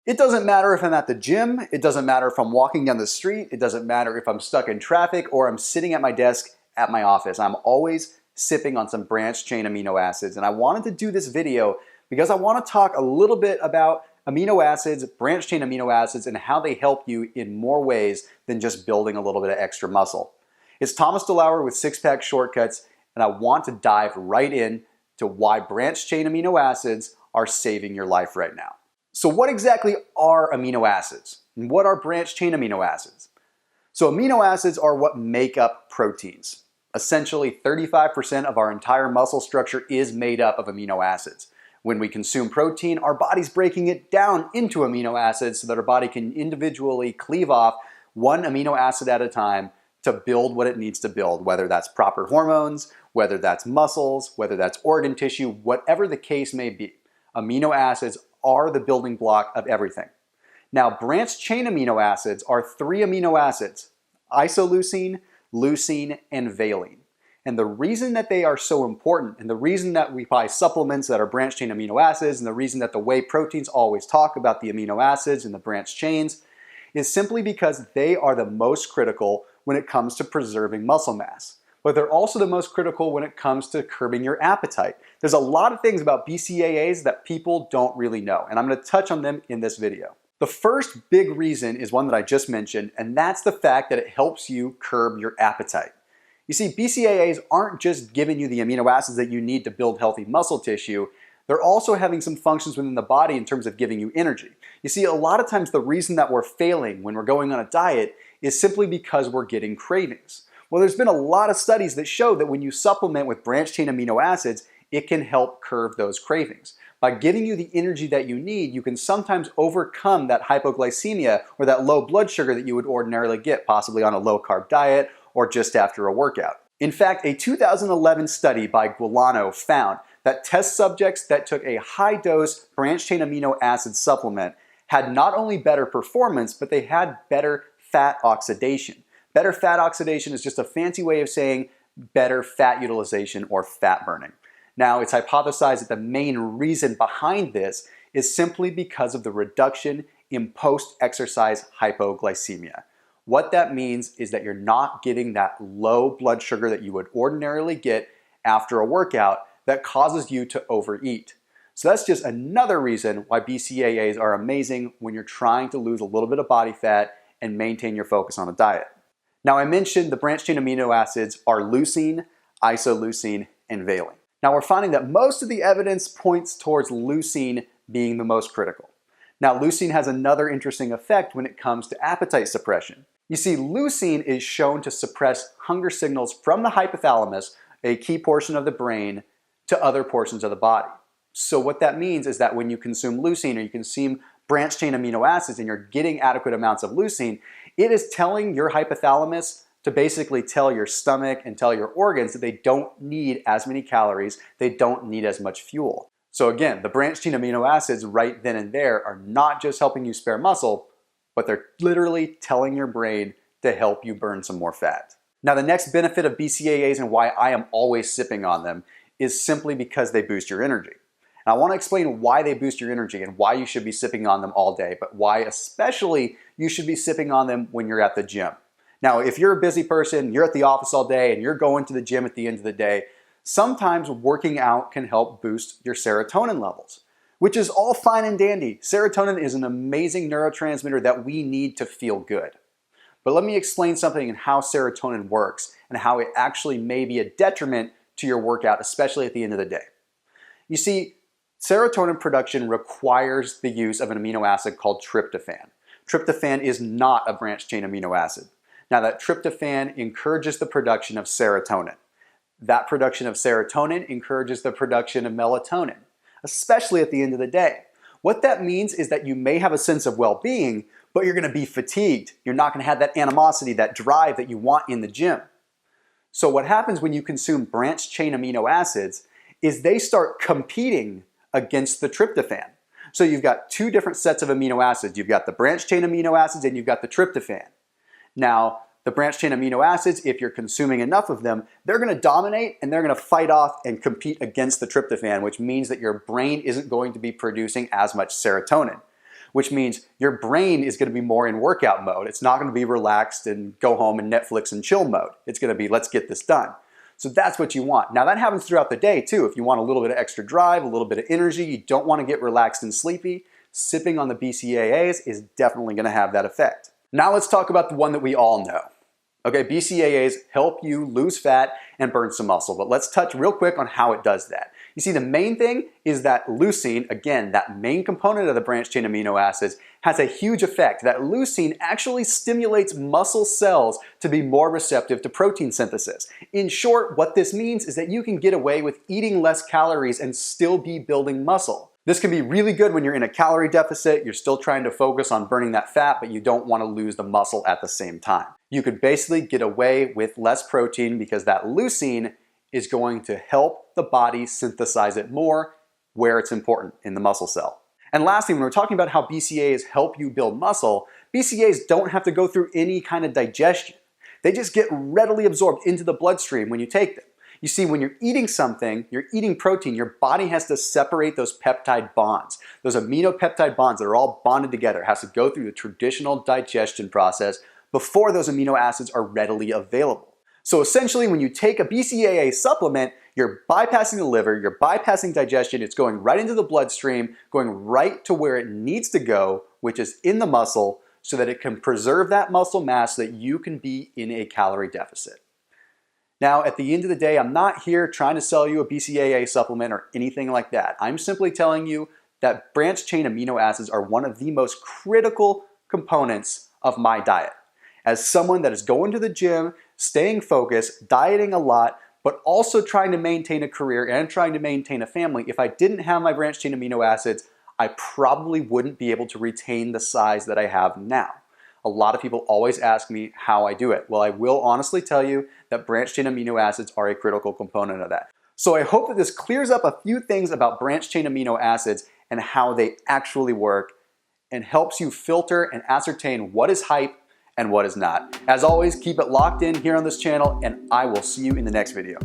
It doesn't matter if I'm at the gym, it doesn't matter if I'm walking down the street, it doesn't matter if I'm stuck in traffic or I'm sitting at my desk at my office. I'm always sipping on some branched chain amino acids. And I wanted to do this video because I want to talk a little bit about amino acids, branched chain amino acids, and how they help you in more ways than just building a little bit of extra muscle. It's Thomas DeLauer with Six Pack Shortcuts, and I want to dive right in to why branched chain amino acids are saving your life right now. So what exactly are amino acids? And what are branched chain amino acids? So amino acids are what make up proteins. Essentially, 35% of our entire muscle structure is made up of amino acids. When we consume protein, our body's breaking it down into amino acids so that our body can individually cleave off one amino acid at a time to build what it needs to build, whether that's proper hormones, whether that's muscles, whether that's organ tissue, whatever the case may be. Amino acids are the building block of everything. Now, branched chain amino acids are 3 amino acids: isoleucine, leucine, and valine. And the reason that they are so important, and the reason that we buy supplements that are branched chain amino acids, and the reason that the whey proteins always talk about the amino acids and the branched chains, is simply because they are the most critical when it comes to preserving muscle mass. But they're also the most critical when it comes to curbing your appetite. There's a lot of things about BCAAs that people don't really know, and I'm going to touch on them in this video. The first big reason is one that I just mentioned, and that's the fact that it helps you curb your appetite. You see, BCAAs aren't just giving you the amino acids that you need to build healthy muscle tissue, they're also having some functions within the body in terms of giving you energy. You see, a lot of times the reason that we're failing when we're going on a diet is simply because we're getting cravings. Well, there's been a lot of studies that show that when you supplement with branched chain amino acids, it can help curb those cravings. By giving you the energy that you need, you can sometimes overcome that hypoglycemia or that low blood sugar that you would ordinarily get, possibly on a low-carb diet or just after a workout. In fact, a 2011 study by Guilano found that test subjects that took a high-dose branched chain amino acid supplement had not only better performance, but they had better fat oxidation. Better fat oxidation is just a fancy way of saying better fat utilization or fat burning. Now, it's hypothesized that the main reason behind this is simply because of the reduction in post-exercise hypoglycemia. What that means is that you're not getting that low blood sugar that you would ordinarily get after a workout that causes you to overeat. So that's just another reason why BCAAs are amazing when you're trying to lose a little bit of body fat and maintain your focus on a diet. Now, I mentioned the branched chain amino acids are leucine, isoleucine, and valine. Now, we're finding that most of the evidence points towards leucine being the most critical. Now, leucine has another interesting effect when it comes to appetite suppression. You see, leucine is shown to suppress hunger signals from the hypothalamus, a key portion of the brain, to other portions of the body. So what that means is that when you consume leucine or you consume branched chain amino acids and you're getting adequate amounts of leucine, it is telling your hypothalamus to basically tell your stomach and tell your organs that they don't need as many calories, they don't need as much fuel. So again, the branched chain amino acids right then and there are not just helping you spare muscle, but they're literally telling your brain to help you burn some more fat. Now, the next benefit of BCAAs and why I am always sipping on them is simply because they boost your energy. And I want to explain why they boost your energy and why you should be sipping on them all day, but why especially you should be sipping on them when you're at the gym. Now, if you're a busy person, you're at the office all day, and you're going to the gym at the end of the day, sometimes working out can help boost your serotonin levels, which is all fine and dandy. Serotonin is an amazing neurotransmitter that we need to feel good. But let me explain something and how serotonin works and how it actually may be a detriment to your workout, especially at the end of the day. You see, serotonin production requires the use of an amino acid called tryptophan. Tryptophan is not a branched chain amino acid. Now, that tryptophan encourages the production of serotonin. That production of serotonin encourages the production of melatonin, especially at the end of the day. What that means is that you may have a sense of well-being, but you're going to be fatigued. You're not going to have that animosity, that drive that you want in the gym. So what happens when you consume branched chain amino acids is they start competing against the tryptophan. So you've got 2 different sets of amino acids. You've got the branched chain amino acids and you've got the tryptophan. Now, the branched chain amino acids, if you're consuming enough of them, they're going to dominate and they're going to fight off and compete against the tryptophan, which means that your brain isn't going to be producing as much serotonin. which means your brain is going to be more in workout mode. It's not going to be relaxed and go home and Netflix and chill mode. It's going to be, let's get this done. So that's what you want. Now that happens throughout the day too. If you want a little bit of extra drive, a little bit of energy, you don't want to get relaxed and sleepy, sipping on the BCAAs is definitely going to have that effect. Now let's talk about the one that we all know. Okay, BCAAs help you lose fat and burn some muscle, but let's touch real quick on how it does that. You see, the main thing is that leucine, again, that main component of the branched chain amino acids, has a huge effect. That leucine actually stimulates muscle cells to be more receptive to protein synthesis. In short, what this means is that you can get away with eating less calories and still be building muscle. This can be really good when you're in a calorie deficit, you're still trying to focus on burning that fat, but you don't want to lose the muscle at the same time. You could basically get away with less protein because that leucine is going to help the body synthesize it more where it's important, in the muscle cell. And lastly, when we're talking about how BCAAs help you build muscle, BCAAs don't have to go through any kind of digestion. They just get readily absorbed into the bloodstream when you take them. You see, when you're eating something, you're eating protein, your body has to separate those peptide bonds. Those amino peptide bonds that are all bonded together has to go through the traditional digestion process before those amino acids are readily available. So essentially, when you take a BCAA supplement, you're bypassing the liver, you're bypassing digestion, it's going right into the bloodstream, going right to where it needs to go, which is in the muscle, so that it can preserve that muscle mass so that you can be in a calorie deficit. Now, at the end of the day, I'm not here trying to sell you a BCAA supplement or anything like that. I'm simply telling you that branched chain amino acids are one of the most critical components of my diet. As someone that is going to the gym, staying focused, dieting a lot, but also trying to maintain a career and trying to maintain a family, if I didn't have my branched chain amino acids, I probably wouldn't be able to retain the size that I have now. A lot of people always ask me how I do it. Well, I will honestly tell you that branched chain amino acids are a critical component of that. So I hope that this clears up a few things about branched chain amino acids and how they actually work and helps you filter and ascertain what is hype and what is not. As always, keep it locked in here on this channel, and I will see you in the next video.